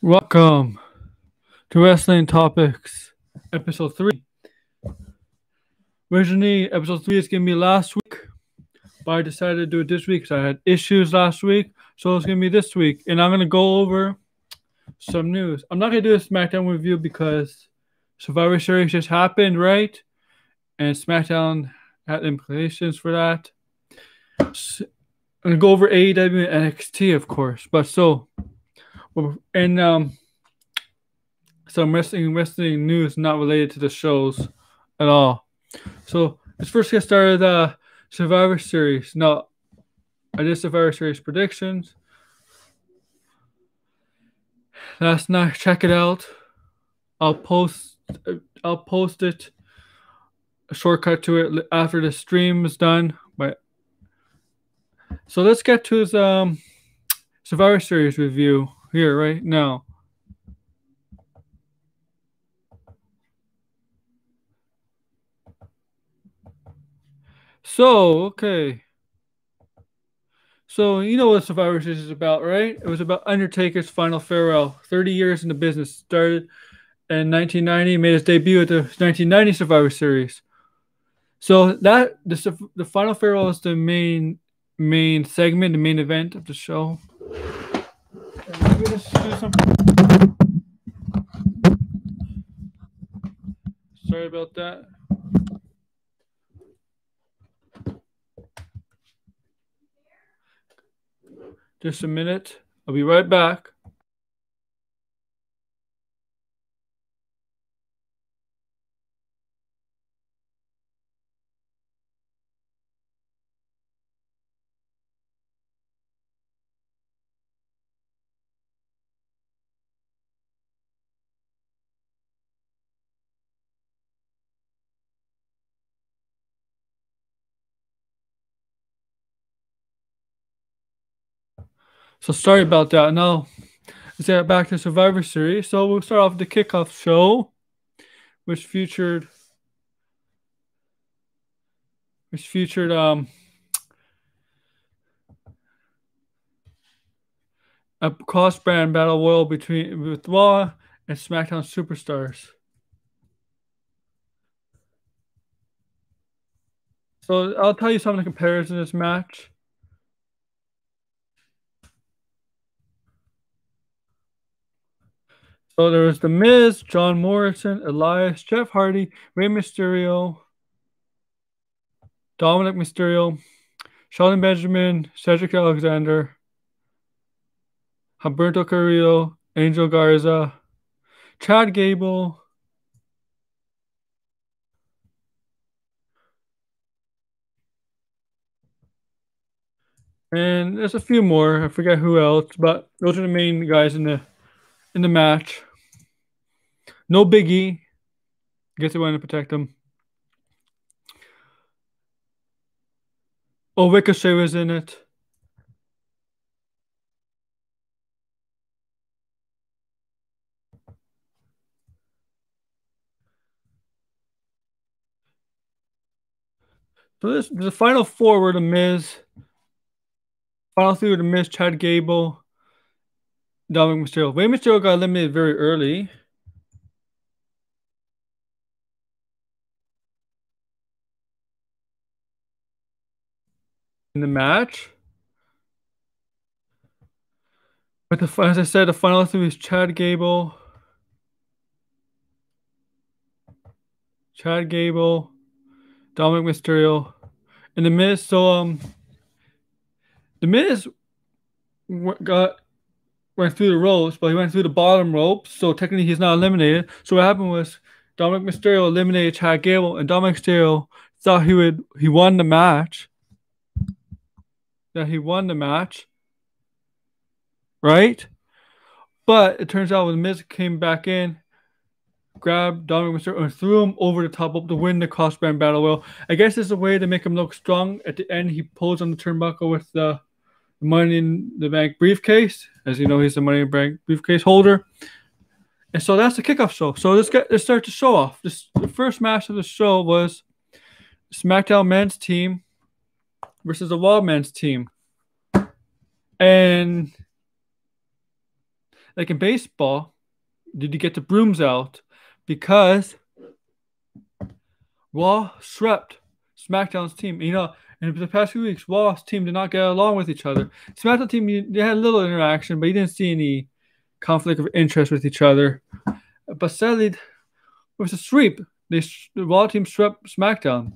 Welcome to Wrestling Topics, Episode 3. Originally, Episode 3 is going to be last week, but I decided to do it this week because I had issues last week, so it's going to be this week. And I'm going to go over some news. I'm not going to do a Smackdown review because Survivor Series just happened, right? And Smackdown had implications for that. So I'm going to go over AEW and NXT, of course. But some wrestling news not related to the shows at all. So let's first get started. Survivor Series. No, I did Survivor Series predictions last night. Check it out. I'll post it. A shortcut to it after the stream is done. But so let's get to the Survivor Series review here right now. So, okay. So, you know what Survivor Series is about, right? It was about Undertaker's final farewell. 30 years in the business. Started in 1990, made his debut at the 1990 Survivor Series. So the final farewell is the main segment, the main event of the show. Let me just do something. Sorry about that. Just a minute. I'll be right back. So sorry about that. Now, let's get back to Survivor Series. So we'll start off with the kickoff show, which featured a cross-brand battle royal with Raw and SmackDown superstars. So I'll tell you some of the comparisons in this match. So there was The Miz, John Morrison, Elias, Jeff Hardy, Rey Mysterio, Dominic Mysterio, Shelton Benjamin, Cedric Alexander, Humberto Carrillo, Angel Garza, Chad Gable, and there's a few more. I forget who else, but those are the main guys in the match. No Big E. I guess they wanted to protect him. Oh, Ricochet was in it. So the final four were The Miz. Final three were The Miz, Chad Gable, Dominic Mysterio. Rey Mysterio got eliminated very early in the match. But as I said, the final three was Chad Gable, Dominic Mysterio, and The Miz. So The Miz went through the ropes, but he went through the bottom ropes, so technically he's not eliminated. So what happened was Dominic Mysterio eliminated Chad Gable, and Dominic Mysterio thought he won the match. Right? But it turns out when The Miz came back in, grabbed Dominic Mysterio and threw him over the top to win the cross-brand battle royal. I guess it's a way to make him look strong. At the end, he pulls on the turnbuckle with the Money in the Bank briefcase. As you know, he's the Money in the Bank briefcase holder. And so that's the kickoff show. So let's start the show off. The first match of the show was SmackDown men's team versus the Raw men's team. And like in baseball, did you get the brooms out? Because Raw swept SmackDown's team. You know, in the past few weeks, Raw's team did not get along with each other. SmackDown team, they had a little interaction, but you didn't see any conflict of interest with each other. But sadly, it was a sweep. The Raw team swept SmackDown.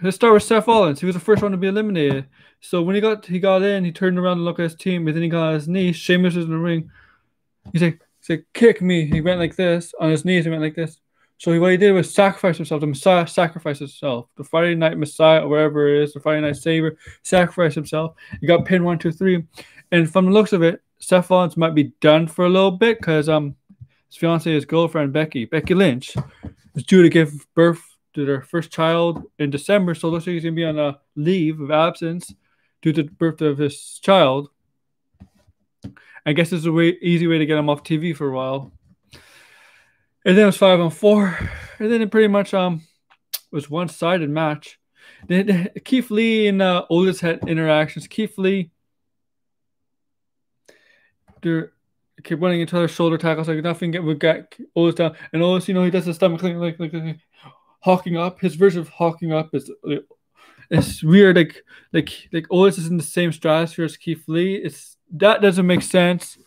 Let's start with Seth Rollins. He was the first one to be eliminated. So when he got in, he turned around and looked at his team, and then he got on his knees. Sheamus was in the ring. He said, kick me. He went like this. On his knees, he went like this. So what he did was sacrifice himself. The Messiah sacrificed himself. The Friday Night Messiah, or wherever it is, the Friday Night Savior, sacrificed himself. He got pinned 1, 2, 3. And from the looks of it, Seth Rollins might be done for a little bit because his fiancée, his girlfriend, Becky Lynch, is due to give birth to their first child in December. So it looks like he's going to be on a leave of absence due to the birth of his child. I guess it's easy way to get him off TV for a while. And then it was 5-on-4. And then it pretty much was one-sided match. Then Keith Lee and Otis had interactions. Keith Lee, they kept running into other shoulder tackles. Like nothing would get Otis down. And Otis, he does the stomach thing like hawking up. His version of hawking up is it's weird. Like Otis is in the same stratosphere as Keith Lee. That doesn't make sense.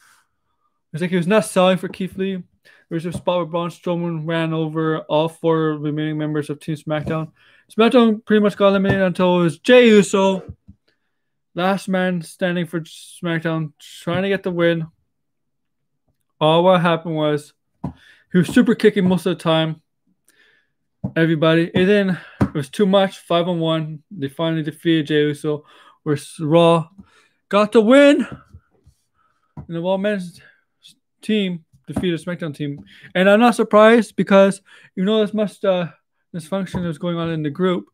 It's like he was not selling for Keith Lee. There's a spot where Braun Strowman ran over all 4 remaining members of Team SmackDown. SmackDown pretty much got eliminated until it was Jey Uso, last man standing for SmackDown, trying to get the win. All what happened was he was super kicking most of the time. Everybody. And then it was too much. 5-on-1. They finally defeated Jey Uso. Where Raw got the win. And the Raw men's team defeated the SmackDown team. And I'm not surprised because as much dysfunction was going on in the group.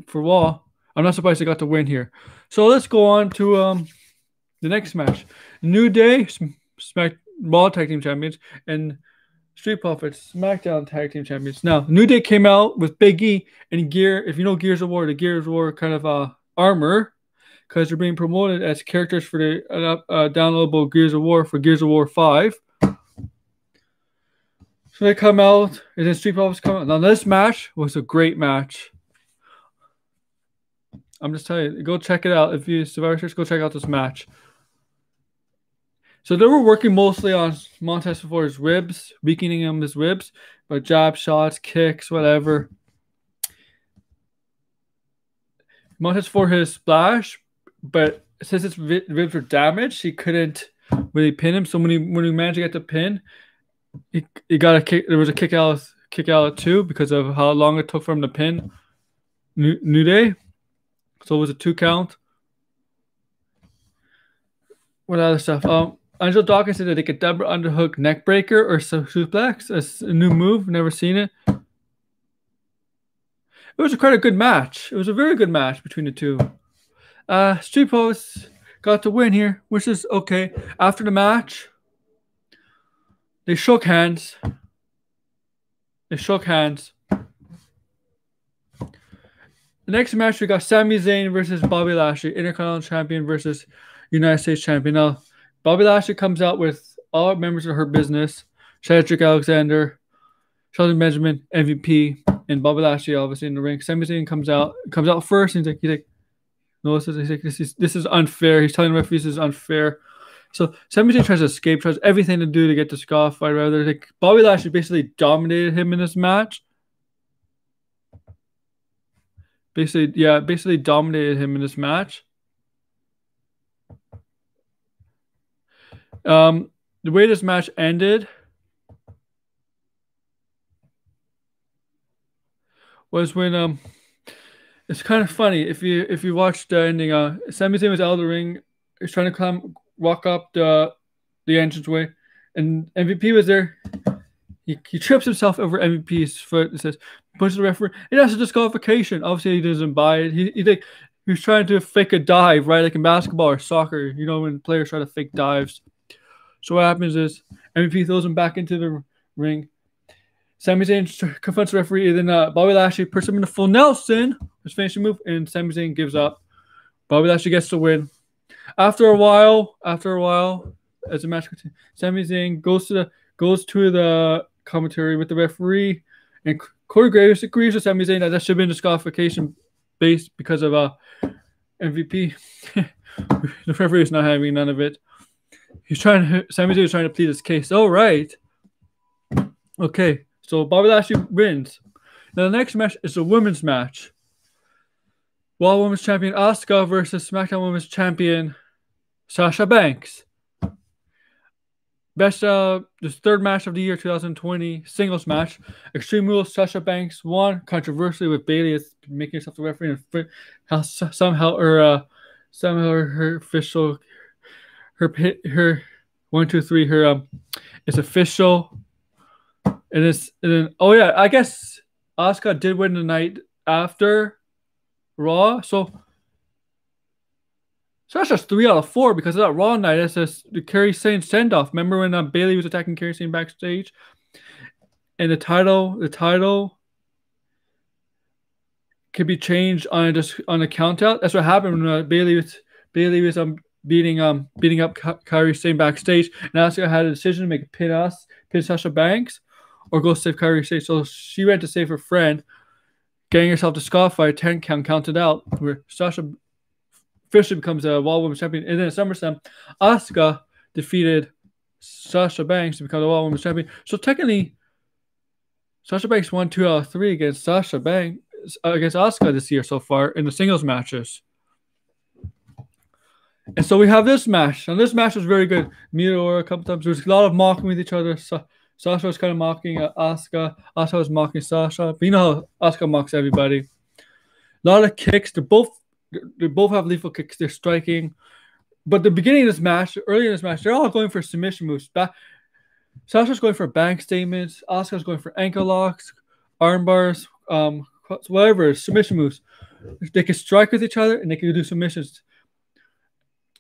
For Raw, I'm not surprised they got the win here. So let's go on to the next match. New Day, Raw Tag Team Champions, and Street Profits, SmackDown Tag Team Champions. Now, New Day came out with Big E and gear. If you know Gears of War, the Gears of War kind of armor, because they're being promoted as characters for the downloadable Gears of War for Gears of War 5. So they come out, and then Street Profits come out. Now, this match was a great match. I'm just telling you, go check it out. If you Survivor Series, go check out this match. So they were working mostly on Montez Ford's ribs, weakening him his ribs, but jab shots, kicks, whatever. Montez Ford hit a splash, but since his ribs were damaged, he couldn't really pin him. So when he managed to get the pin, he got a kick. There was a kick out too because of how long it took for him to pin New Day. So it was a 2 count. What other stuff? Angelo Dawkins said that they could double underhook neck breaker or suplex. It's a new move. Never seen it. It was quite a good match. It was a very good match between the two. Street Profits got the win here, which is okay. After the match, they shook hands. The next match, we got Sami Zayn versus Bobby Lashley, Intercontinental Champion versus United States Champion. Now, Bobby Lashley comes out with all members of her business: Cedric Alexander, Shelton Benjamin, MVP, and Bobby Lashley obviously in the ring. Sami Zayn comes out first, and he's like, no, this is unfair. He's telling the referees this is unfair. So Sami Zayn tries to escape, tries everything to do to get disqualified. Rather, like Bobby Lashley basically dominated him in this match. Basically dominated him in this match. The way this match ended was when it's kind of funny if you watch the ending. Sami Zayn was out of the ring. He's trying to walk up the entranceway, and MVP was there. He trips himself over MVP's foot and says, pushes the referee. That's a disqualification. Obviously, he doesn't buy it. He was trying to fake a dive, right? Like in basketball or soccer, when players try to fake dives. So what happens is MVP throws him back into the ring. Sami Zayn confronts the referee, and then Bobby Lashley puts him in the full Nelson, his finishing move, and Sami Zayn gives up. Bobby Lashley gets the win. After a while, as the match continues, Sami Zayn goes to the commentary with the referee, and Corey Graves agrees with Sami Zayn that should have been disqualification based because of MVP. The referee is not having none of it. Sami Zayn is trying to plead his case. All right. Okay, so Bobby Lashley wins. Now the next match is a women's match. Raw Women's Champion Asuka versus SmackDown Women's Champion Sasha Banks. Best this third match of the year 2020 singles match. Extreme Rules Sasha Banks won controversially with Bayley making herself the referee, and somehow her official her 1 2 3 her is official. And then oh yeah, I guess Asuka did win the night after Raw, so Sasha's 3 out of 4 because of that Raw night. That's the Kairi Sane send-off. Remember when Bayley was attacking Kairi Sane backstage? And the title could be changed on a count out. That's what happened when Bayley was beating up Kairi Sane backstage, and Asuka had a decision to make pin Sasha Banks or go save Kairi Sane. So she went to save her friend, getting herself disqualified. 10 count counted out, where Sasha officially becomes a Raw Women's Champion. And then at SummerSlam, Asuka defeated Sasha Banks to become the Raw Women's Champion. So technically, Sasha Banks won 2 out of 3 against Asuka this year so far in the singles matches. And so we have this match, and this match was very good. Meteor a couple times. There was a lot of mocking with each other. Sasha was kind of mocking Asuka. Asuka was mocking Sasha. But you know how Asuka mocks everybody. A lot of kicks. They both have lethal kicks. They're striking. But the beginning of this match, early in this match, they're all going for submission moves. Sasha's going for bank statements. Asuka's going for ankle locks, arm bars, whatever, submission moves. They can strike with each other and they can do submissions.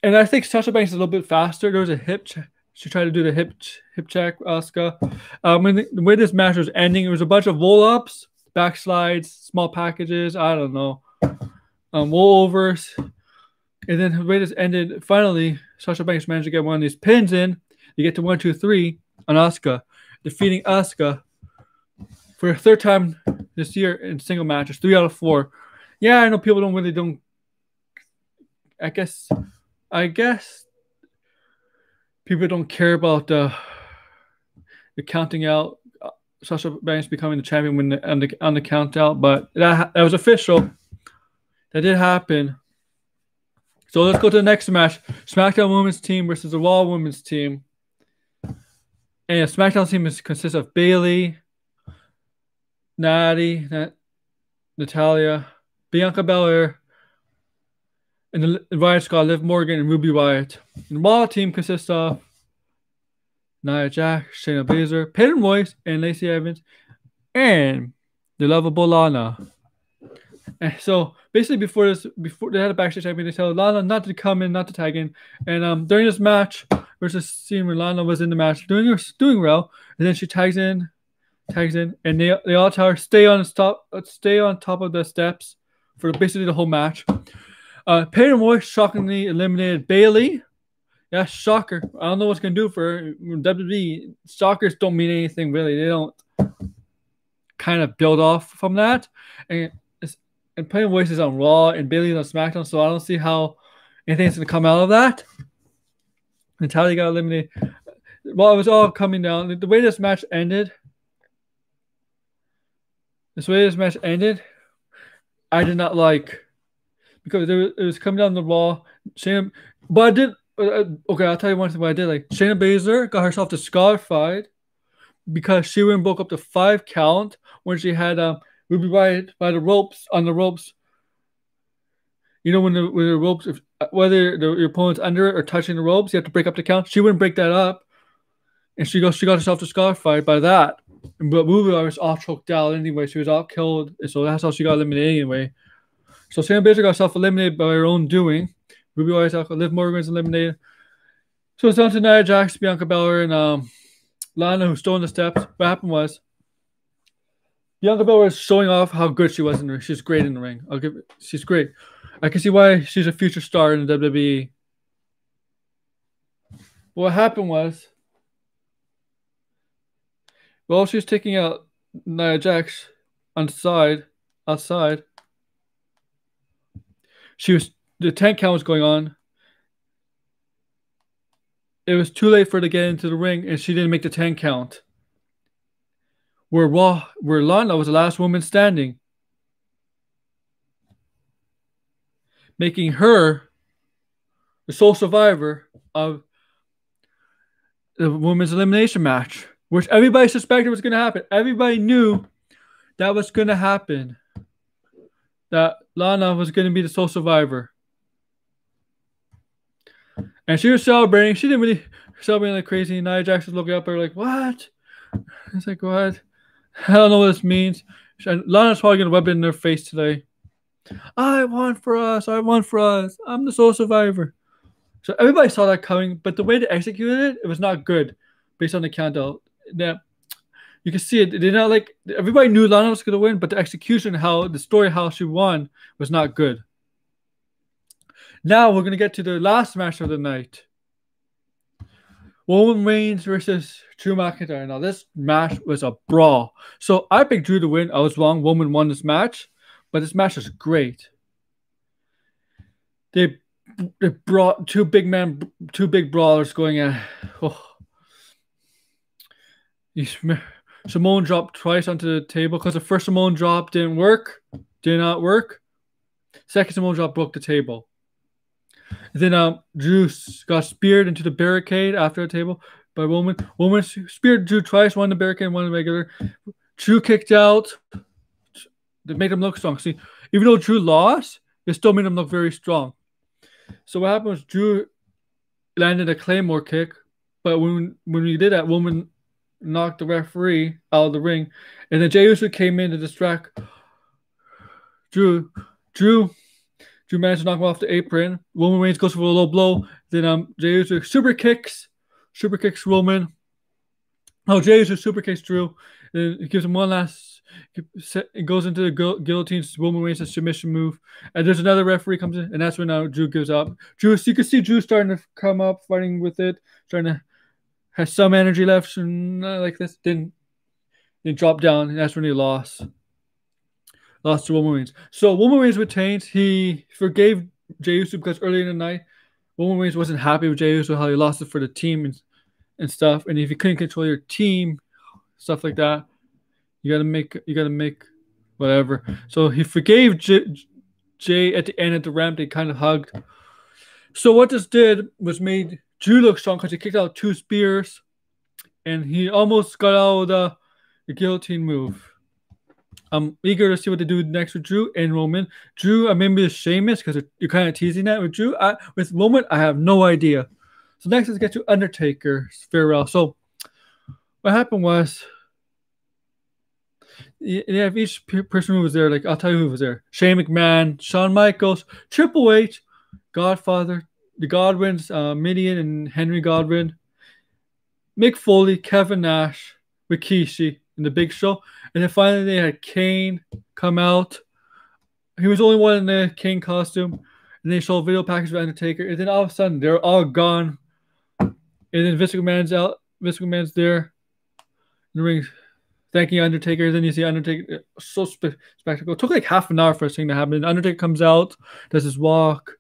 And I think Sasha Banks is a little bit faster. There was a hip check. She tried to do the hip check, Asuka. The way this match was ending, it was a bunch of roll-ups, backslides, small packages, I don't know, rollovers. And then the way this ended, finally, Sasha Banks managed to get one of these pins in. You get to 1, 2, 3 on Asuka, defeating Asuka for the third time this year in single matches, 3 out of 4. Yeah, I know people don't. I guess people don't care about the counting out. Sasha Banks becoming the champion on the count out, but that was official. That did happen. So let's go to the next match: SmackDown Women's Team versus the Raw Women's Team. And the SmackDown team consists of Bayley, Natty, Natalya, Bianca Belair, and the Riot Squad, Liv Morgan and Ruby Riott. And the Raw team consists of Nia Jax, Shayna Baszler, Peyton Royce, and Lacey Evans, and the lovable Lana. And so basically, before they had a backstage champion, they tell Lana not to come in, not to tag in. And during this match, versus scene where Lana was in the match, doing well, and then she tags in, and they all tell her stay on top of the steps for basically the whole match. Peyton Royce shockingly eliminated Bayley. Yeah, shocker. I don't know what's gonna do for her. WWE shockers don't mean anything really. They don't kind of build off from that. And Peyton Royce is on Raw and Bayley's on SmackDown, so I don't see how anything's gonna come out of that. Natalya got eliminated. Well, it was all coming down. The way this match ended, I did not like, because it was coming down the Raw. But I did. Okay, I'll tell you one thing. What I did like: Shayna Baszler got herself disqualified because she went and broke up the 5 count when she had Ruby Riott by the ropes on the ropes. You know when the ropes, whether your opponent's under it or touching the ropes, you have to break up the count. She wouldn't break that up, and she got herself disqualified by that. But Ruby Riott was all choked out anyway. She was all killed, and so that's how she got eliminated anyway. So Shayna Baszler got herself eliminated by her own doing. Ruby Riott, Liv Morgan's eliminated. So it's down to Nia Jax, Bianca Belair, and Lana, who's still on the steps. What happened was Bianca Belair was showing off how good she was in the ring. She's great in the ring. She's great. I can see why she's a future star in the WWE. What happened was, while she was taking out Nia Jax on the side, outside, the 10 count was going on. It was too late for her to get into the ring, and she didn't make the 10 count. Where Lana was the last woman standing, making her the sole survivor of the women's elimination match, which everybody suspected was going to happen. Everybody knew that was going to happen. That Lana was going to be the sole survivor. And she was celebrating. She didn't really celebrate like crazy. Nia Jax was looking up at her like, what? It's like, what? I don't know what this means. Lana's probably going to rub it in their face today. I won for us. I won for us. I'm the sole survivor. So everybody saw that coming, but the way they executed it, it was not good based on the countdown. Yeah, you can see it. They did not like, everybody knew Lana was going to win, but the execution, how she won was not good. Now we're going to get to the last match of the night. Roman Reigns versus Drew McIntyre. Now this match was a brawl. So I picked Drew to win. I was wrong. Roman won this match, but this match was great. They brought two big brawlers going at. Oh. Simone dropped twice onto the table because the first Simone drop did not work. Second Simone drop broke the table. Then Drew got speared into the barricade after the table by Roman. Roman speared Drew twice, one in the barricade, one in the regular. Drew kicked out. They made him look strong. See, even though Drew lost, it still made him look very strong. So what happened was Drew landed a Claymore kick, but when we did that, Roman knocked the referee out of the ring, and then Jey Uso came in to distract Drew. Drew managed to knock him off the apron. Roman Reigns goes for a low blow. Then Jey Uso super kicks Roman. Oh, Jey Uso super kicks Drew. Then he gives him one last. It goes into the guillotine. Roman Reigns' submission move, and there's another referee comes in, and that's when now Drew gives up. So you can see Drew starting to come up, fighting with it, starting to have some energy left, and like this. Then drop down, and that's when he lost. Lost to Roman Reigns. So Roman Reigns retains. He forgave Jey Uso because earlier in the night, Roman Reigns wasn't happy with Jey Uso, how he lost it for the team and stuff. And if you couldn't control your team, stuff like that, you gotta make whatever. So he forgave Jey at the end of the ramp. They kind of hugged. So what this did was made Drew look strong because he kicked out 2 spears, and he almost got out of the guillotine move. I'm eager to see what they do next with Drew and Roman. Drew, I maybe it's Sheamus because you're kind of teasing that with Drew. With Roman, I have no idea. So next, let's get to Undertaker's farewell. So what happened was, you have each person who was there. Like I'll tell you who was there: Shane McMahon, Shawn Michaels, Triple H, Godfather, the Godwins, Mideon and Henry Godwin, Mick Foley, Kevin Nash, Rikishi, and the Big Show. And then finally they had Kane come out. He was the only one in the Kane costume. And they showed a video package of Undertaker. And then all of a sudden they're all gone. And then Vince McMahon's out. Vince McMahon's there in the ring thanking Undertaker. Then you see Undertaker. So spectacle. It took like half an hour for this thing to happen. And Undertaker comes out, does his walk,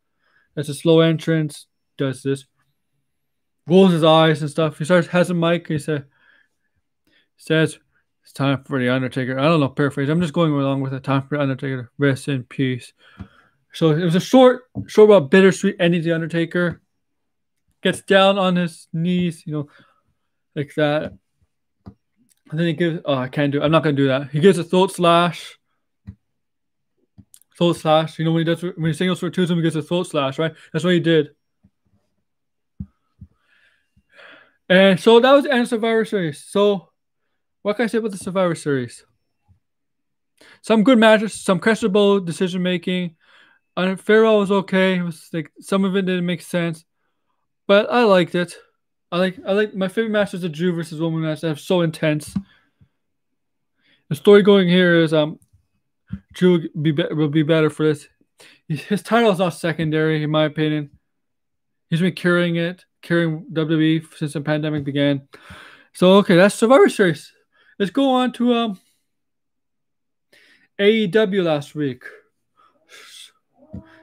does a slow entrance, does this, rolls his eyes and stuff. He has a mic. He says, it's time for the Undertaker. I don't know, paraphrase. I'm just going along with it. Time for the Undertaker. Rest in peace. So it was a short but bittersweet ending to the Undertaker. Gets down on his knees, like that. And then he gives, I'm not going to do that. He gives a throat slash. Throat slash. When he signals for Tuesday, he gets a throat slash, right? That's what he did. And so that was the end of Survivor Series. So what can I say about the Survivor Series? Some good matches, some questionable decision making. Farewell was okay. It was like some of it didn't make sense, but I liked it. I like my favorite match was the Drew versus Roman match. That was so intense. The story going here is Drew will be better for this. His title is not secondary, in my opinion. He's been carrying WWE since the pandemic began. So, okay, that's Survivor Series. Let's go on to AEW last week.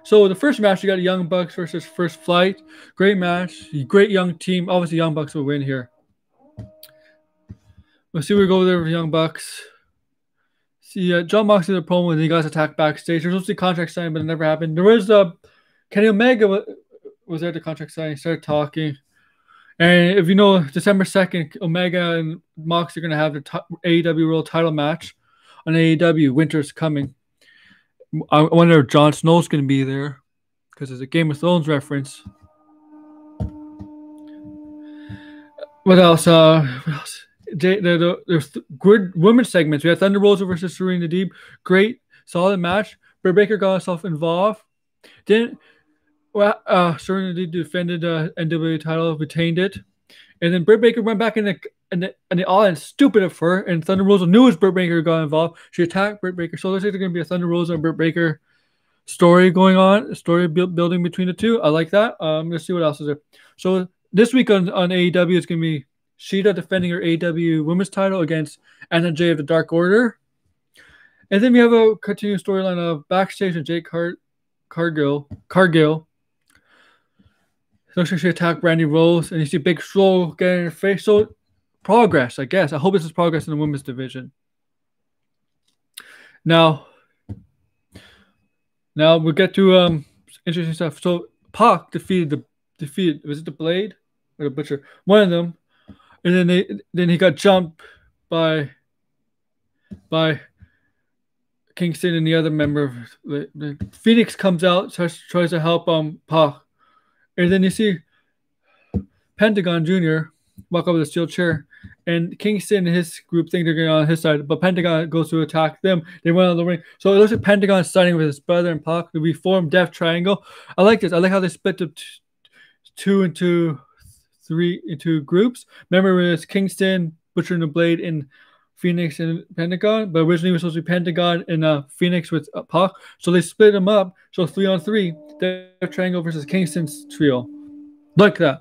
So the first match, you got Young Bucks versus First Flight. Great match. Great young team. Obviously, Young Bucks will win here. Let's see where we go there with Young Bucks. See, John Moxley did a promo and he got attacked backstage. There was supposed to be contract signing, but it never happened. There was Kenny Omega was there at the contract signing. He started talking. And if you know, December 2nd, Omega and Mox are going to have the AEW World title match on AEW. Winter's coming. I wonder if Jon Snow's going to be there because it's a Game of Thrones reference. What else? There's good women's segments. We have Thunder Rosa versus Serena Deeb. Great, solid match. Britt Baker got herself involved. Serena Deeb defended the NWA title, retained it, and then Britt Baker went back in the audience. Stupid of her. And Thunder Rosa knew as Britt Baker got involved. She attacked Britt Baker. So there's going to be a Thunder Rosa and Britt Baker story going on. Story building between the two. I like that. Let's see what else is there. So this week on AEW, it's going to be Shida defending her AEW women's title against Anna Jay of the Dark Order. And then we have a continuing storyline of backstage and Jake Cargill. Looks like she attacked Brandy Rose, and you see Big Swole getting in her face. So, progress, I guess. I hope this is progress in the women's division. Now we'll get to interesting stuff. So, Pac defeated was it the Blade or the Butcher? One of them, and then he got jumped by Kingston and the other member. The Phoenix comes out, tries to help Pac. And then you see Pentagon Jr. walk over the steel chair. And Kingston and his group think they're going on his side. But Pentagon goes to attack them. They went on the ring. So it looks like Pentagon siding with his brother and Pac. We form Death Triangle. I like this. I like how they split the two into groups. Remember, it was Kingston, Butcher and the Blade, and Phoenix and Pentagon. But originally it was supposed to be Pentagon and Phoenix with Pac. So they split them up. So 3-on-3. Death Triangle versus Kingston's trio. Like that.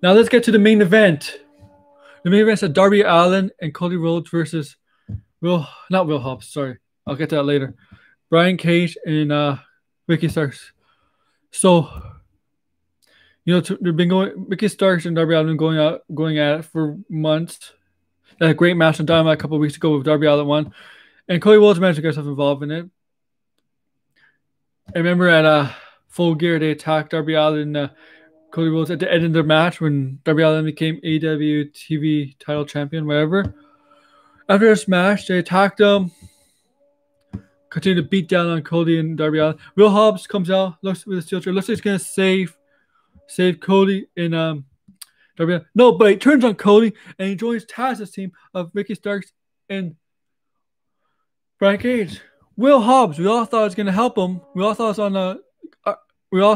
Now let's get to the main event. The main event is Darby Allin and Cody Rhodes versus not Will Hobbs, sorry. I'll get to that later. Brian Cage and Ricky Starks. So, they've been Ricky Starks and Darby Allin going at it for months. They had a great match on Dynamite a couple of weeks ago with Darby Allin won. And Cody Rhodes managed to get himself involved in it. I remember at Full Gear, they attacked Darby Allin and Cody Rhodes at the end of their match when Darby Allin became AEW TV title champion, whatever. After this match, they attacked them, continued to beat down on Cody and Darby Allin. Will Hobbs comes out, looks with a steel chair, looks like he's going to save Cody and Darby Allin. No, but he turns on Cody and he joins Taz's team of Ricky Starks and Brian Cage. Will Hobbs, we all thought it was going to help him. We all thought it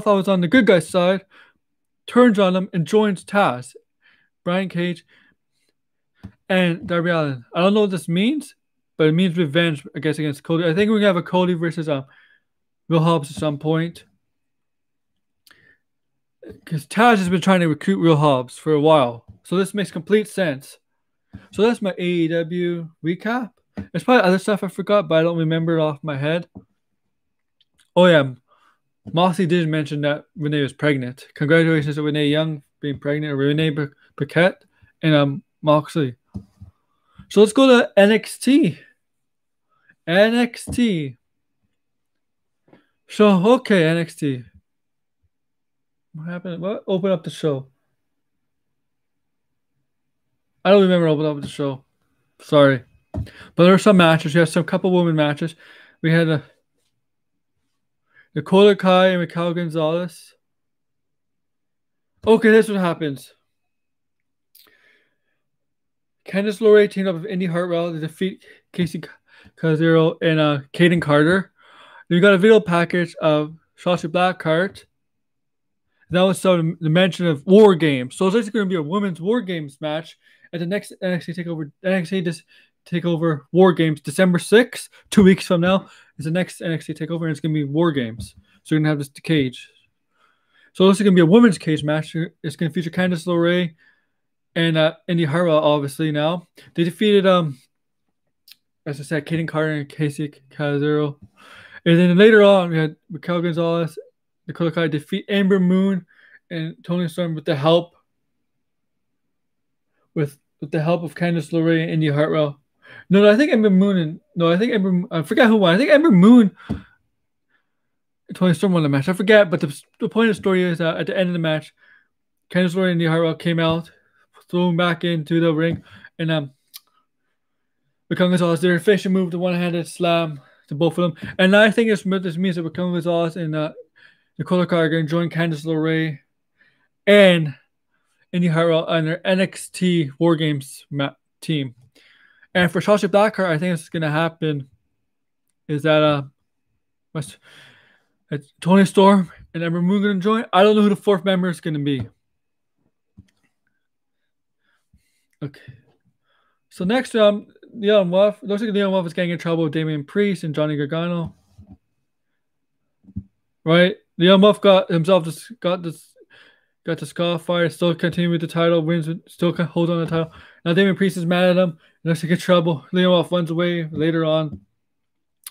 was on the good guy's side. Turns on him and joins Taz, Brian Cage, and Darby Allin. I don't know what this means, but it means revenge, I guess, against Cody. I think we're gonna have a Cody versus Will Hobbs at some point, because Taz has been trying to recruit Will Hobbs for a while. So this makes complete sense. So that's my AEW recap. There's probably other stuff I forgot, but I don't remember it off my head. Oh yeah, Moxley did mention that Renee was pregnant. Congratulations to Renee Young being pregnant, or Renee Paquette and Moxley. So let's go to NXT. So okay, NXT. What happened? What? Open up the show. I don't remember opening up the show. Sorry. But there were some matches. We had some couple women matches. We had Dakota Kai and Raquel Gonzalez. Okay, this is what happens. Candice LeRae teamed up with Indy Hartwell to defeat Casey Cazzero and Kaden Carter. Then we got a video package of Shotzi Blackheart. That was the mention of War Games. So it's actually going to be a women's War Games match at the next NXT Takeover War Games, December 6th, 2 weeks from now. is the next NXT takeover, and it's gonna be War Games. So you're gonna have this cage. So this is gonna be a women's cage match. It's gonna feature Candice LeRae and Indy Hartwell. Obviously now they defeated as I said, Kaden Carter and Casey Calzero. And then later on, we had Raquel Gonzalez, Dakota Kai defeat Amber Moon and Toni Storm with the help of Candice LeRae and Indy Hartwell. No, I think Amber Moon I forget who won. I think Amber Moon and Toni Storm won the match. I forget, but the point of the story is that at the end of the match, Candice LeRae and Indy Hartwell came out, threw him back into the ring, and Raquel Gonzalez did her finishing move, the one-handed slam to both of them. And I think this means that Raquel Gonzalez and Dakota Kai are going to join Candice LeRae and Indy Hartwell on their NXT War Games team. And for Sasha Blackheart, I think what's going to happen is that Toni Storm and Ember Moon going to join. I don't know who the fourth member is going to be. Okay. So next, Leon Ruff. Looks like Leon Ruff is getting in trouble with Damian Priest and Johnny Gargano. Right? Leon Ruff got disqualified, still continuing with the title, wins, still hold on the title. Now Damian Priest is mad at him. Looks like in trouble. Leon Ruff runs away later on.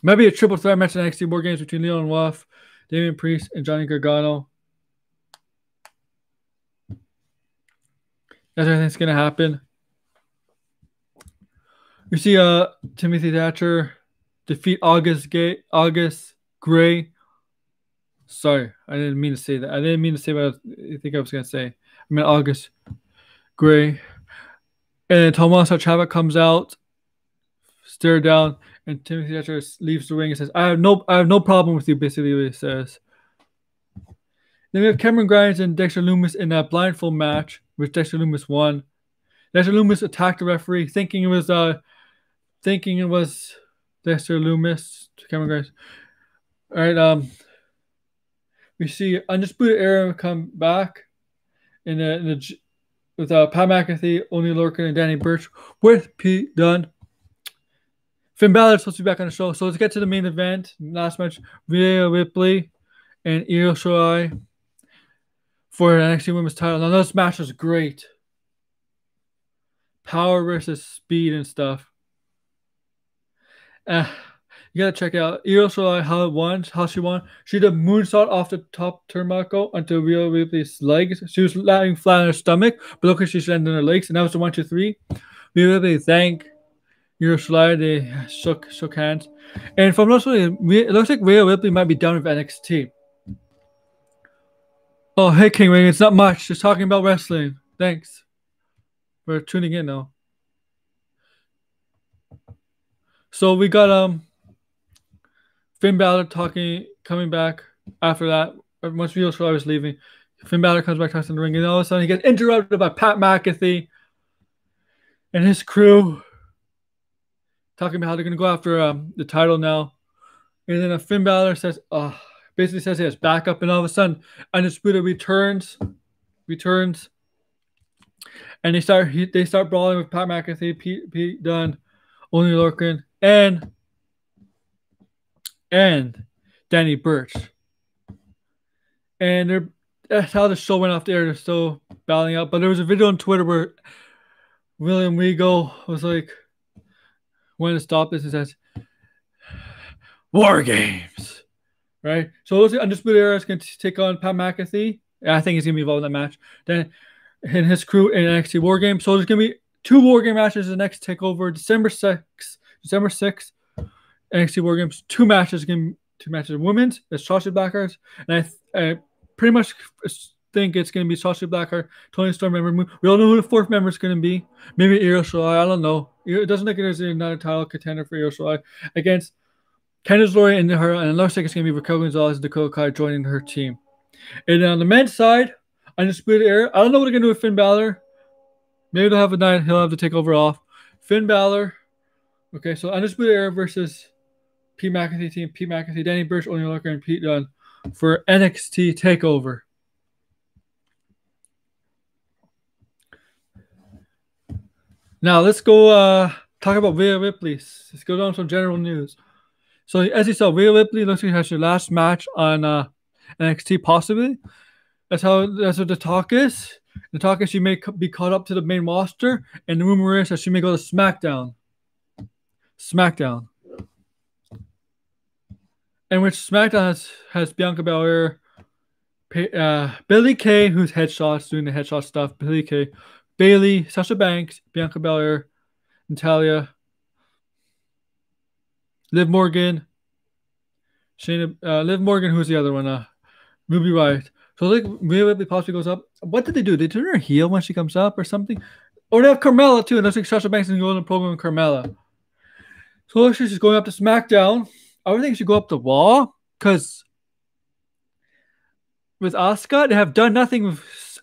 Maybe a triple threat match in NXT War Games between Leon Ruff, Damian Priest, and Johnny Gargano. That's what I think is going to happen. We see Timothy Thatcher defeat August Gray. Sorry, I didn't mean to say that. I didn't mean to say what I think I was going to say. I meant August Gray. And Tommaso Ciampa comes out, stare down, and Timothy Thatcher leaves the ring and says, I have no problem with you, basically what he says. Then we have Cameron Grimes and Dexter Lumis in a blindfold match, which Dexter Lumis won. Dexter Lumis attacked the referee, thinking it was Dexter Lumis to Cameron Grimes. All right, we see Undisputed Era come back with Pat McAfee, Oney Lorcan, and Danny Burch with Pete Dunne. Finn Balor's supposed to be back on the show. So let's get to the main event. Last match, Rhea Ripley and Io Shirai for the NXT Women's title. Now this match was great. Power versus speed and stuff. You gotta check out Io Shirai how she won. She did a moonsault off the top turnbuckle onto Rhea Ripley's legs. She was lying flat on her stomach, but look at she's landing on her legs, and that was the 1, 2, 3. Rhea Ripley thanked Io Shirai. They shook hands, and from looks like it looks like Rhea Ripley might be done with NXT. Oh, hey King Ring, it's not much. Just talking about wrestling. Thanks for tuning in now. So we got Finn Balor coming back after that. Once Io Shirai was leaving, Finn Balor comes back to the ring, and all of a sudden he gets interrupted by Pat McAfee and his crew, talking about how they're going to go after the title now. And then Finn Balor says, basically says he has backup, and all of a sudden Undisputed returns, and they start brawling with Pat McAfee, Pete Dunne, Oney Lorcan, and Danny Burch. And that's how the show went off the air. They're still battling out. But there was a video on Twitter where William Regal was like, when to stop this, and says, War Games. Right? So it looks like Undisputed Era is going to take on Pat McAfee. I think he's going to be involved in that match. Then and his crew in NXT War Games. So there's going to be 2 War Game matches in the next takeover, December 6th. NXT War Games, 2 matches. Women's, it's Sasha Blackheart, and I pretty much think it's going to be Sasha Blackheart, Toni Storm, Ember Moon. We don't know who the 4th member is going to be. Maybe Io Shirai. I don't know. It doesn't look like there's another title contender for Io Shirai against Candice LeRae and her, and it looks like it's going to be Raquel Gonzalez and Dakota Kai joining her team. And on the men's side, Undisputed Era, I don't know what they're going to do with Finn Balor. Maybe they'll have a night. He'll have to take over off. Finn Balor. Okay, so Undisputed Era versus Pete McAfee team. Pete McAfee, Danny Burch, Oney Lorcan, and Pete Dunne for NXT TakeOver. Now let's go talk about Rhea Ripley. Let's go down some general news. So as you saw, Rhea Ripley looks like she has her last match on NXT possibly. That's what the talk is. The talk is she may be caught up to the main roster, and the rumor is that she may go to SmackDown. SmackDown. In which SmackDown has Bianca Belair, Billie Kay, who's headshots, doing the headshot stuff. Billie Kay, Bayley, Sasha Banks, Bianca Belair, Natalya, Liv Morgan, Liv Morgan, who's the other one? Ruby Riott. So like Rhea Ripley possibly goes up. What did they do? They turn her heel when she comes up or something? Or they have Carmella too. And looks like Sasha Banks is going to program with Carmella. So looks like she's going up to SmackDown. I would think she should go up to Raw because with Asuka, they have done nothing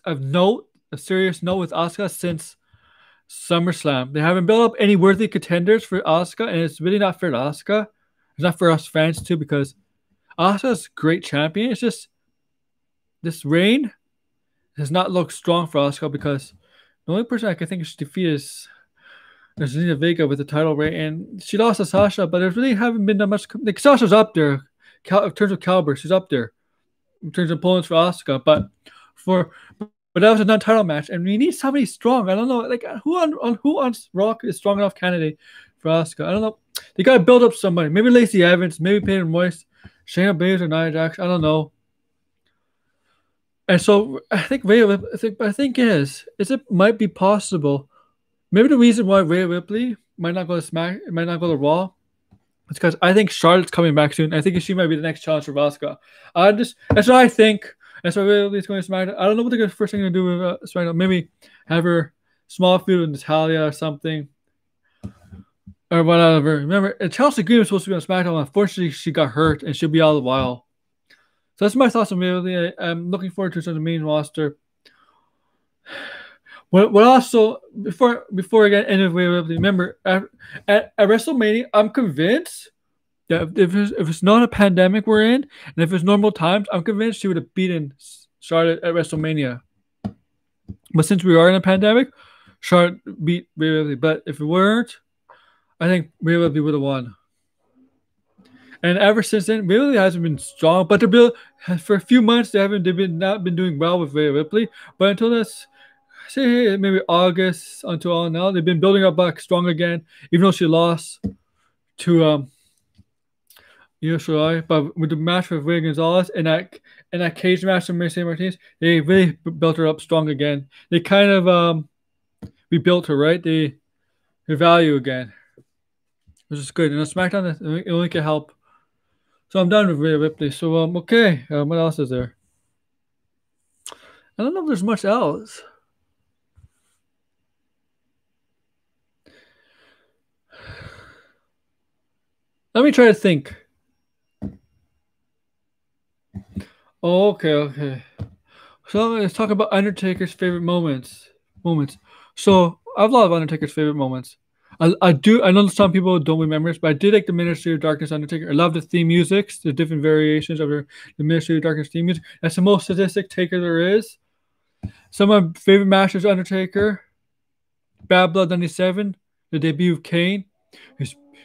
of note, a serious note with Asuka since SummerSlam. They haven't built up any worthy contenders for Asuka, and it's really not fair to Asuka. It's not for us fans too because Asuka's a great champion. It's just this reign does not look strong for Asuka because the only person I can think she defeat is Zelina Vega with the title reign, and she lost to Sasha, but there really haven't been that much. Like Sasha's up there in terms of caliber, she's up there in terms of opponents for Asuka, but that was a non-title match, and we need somebody strong. I don't know, like who on Raw is strong enough candidate for Asuka. I don't know. They gotta build up somebody. Maybe Lacey Evans, maybe Peyton Royce, Shayna Baszler, or Nia Jax. I don't know. And so I think it might be possible. Maybe the reason why Rhea Ripley might not go to Raw, it's because I think Charlotte's coming back soon. I think she might be the next challenge for Asuka. That's what I think. That's why Rhea Ripley's going to SmackDown. I don't know what the first thing they're going to do with SmackDown. Maybe have her small feud with Natalya or something. Or whatever. Remember, Chelsea Green was supposed to be on SmackDown. Unfortunately, she got hurt and she'll be out a while. So that's my thoughts on Rhea Ripley. I'm looking forward to the main roster. What also before I get into Rhea Ripley, remember at WrestleMania, I'm convinced that if it's not a pandemic we're in, and if it's normal times, I'm convinced she would have beaten Charlotte at WrestleMania. But since we are in a pandemic, Charlotte beat Rhea Ripley. But if it weren't, I think Rhea Ripley would have won. And ever since then, Rhea Ripley hasn't been strong. But for a few months, they've not been doing well with Rhea Ripley. But until this, say maybe August until now, they've been building up back strong again. Even though she lost to Shirai, but with the match with Rhea Gonzalez and that cage match with Mercedes Martinez, they really built her up strong again. They kind of rebuilt her, right? Her value again, which is good. And on SmackDown, it only can help. So I'm done with Rhea Ripley. So okay, what else is there? I don't know if there's much else. Let me try to think. Oh, okay. So let's talk about Undertaker's favorite moments. So I have a lot of Undertaker's favorite moments. I know some people don't remember this, but I did like the Ministry of Darkness Undertaker. I love the theme musics, the different variations of the Ministry of Darkness theme music. That's the most sadistic Taker there is. Some of my favorite matches Undertaker, Bad Blood 97, the debut of Kane.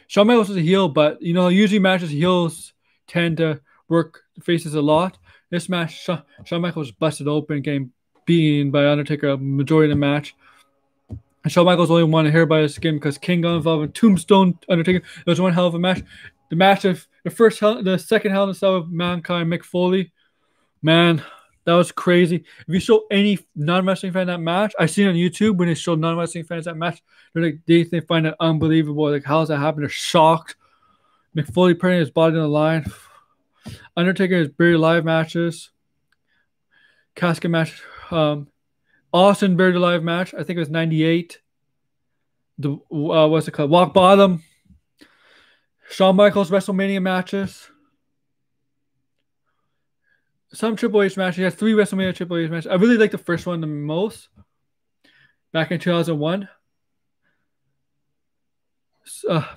Shawn Michaels was a heel, but usually matches heels tend to work the faces a lot. This match, Shawn Michaels busted open, getting beaten by Undertaker a majority of the match. And Shawn Michaels only won a hair by his skin because King got involved in Tombstone Undertaker. It was one hell of a match. The match of the second Hell in a Cell with Mankind, Mick Foley, man, that was crazy. If you show any non-wrestling fan that match, I seen on YouTube when they show non-wrestling fans that match, they find it unbelievable. Like, how does that happen? They're shocked. Mick Foley putting his body on the line. Undertaker has buried alive matches. Casket match. Austin buried alive match. I think it was 98. What's it called? Walk Bottom. Shawn Michaels WrestleMania matches. Some Triple H matches. He has 3 WrestleMania Triple H matches. I really like the first one the most. Back in 2001.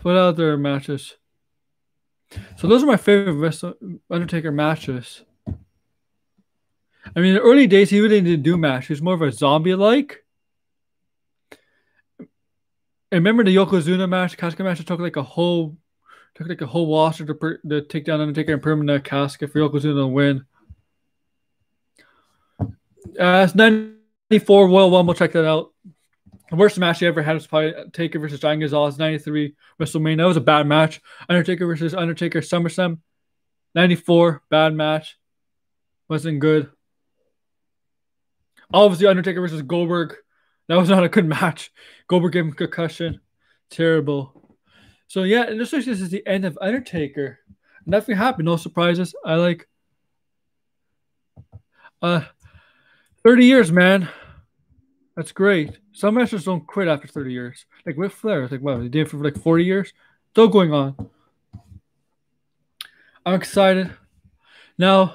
What other matches? So those are my favorite Undertaker matches. I mean, in the early days, he really didn't do match. He was more of a zombie-like. And remember the Yokozuna match, casket match, it took like a whole Took like a whole roster to take down Undertaker and put him in a casket for Yokozuna to win. It's 94 Royal Rumble. Check that out. The worst match he ever had was probably Taker versus Giant Gonzalez, 93 WrestleMania. That was a bad match. Undertaker versus Undertaker SummerSlam, 94, bad match. Wasn't good. Obviously, Undertaker versus Goldberg. That was not a good match. Goldberg gave him a concussion. Terrible. So yeah, and this is the end of Undertaker. Nothing happened. No surprises. I like 30 years, man. That's great. Some wrestlers don't quit after 30 years. Like Ric Flair. It's like, wow, they did it for like 40 years. Still going on. I'm excited. Now,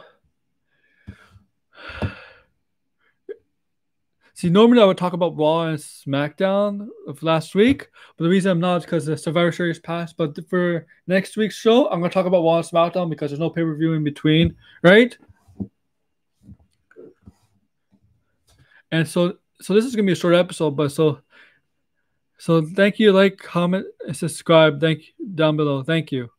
see, normally I would talk about Raw and SmackDown of last week, but the reason I'm not is because the Survivor Series passed. But for next week's show, I'm going to talk about Raw and SmackDown because there's no pay-per-view in between, right? And so this is going to be a short episode, but so thank you, like, comment, and subscribe. Thank you down below. Thank you.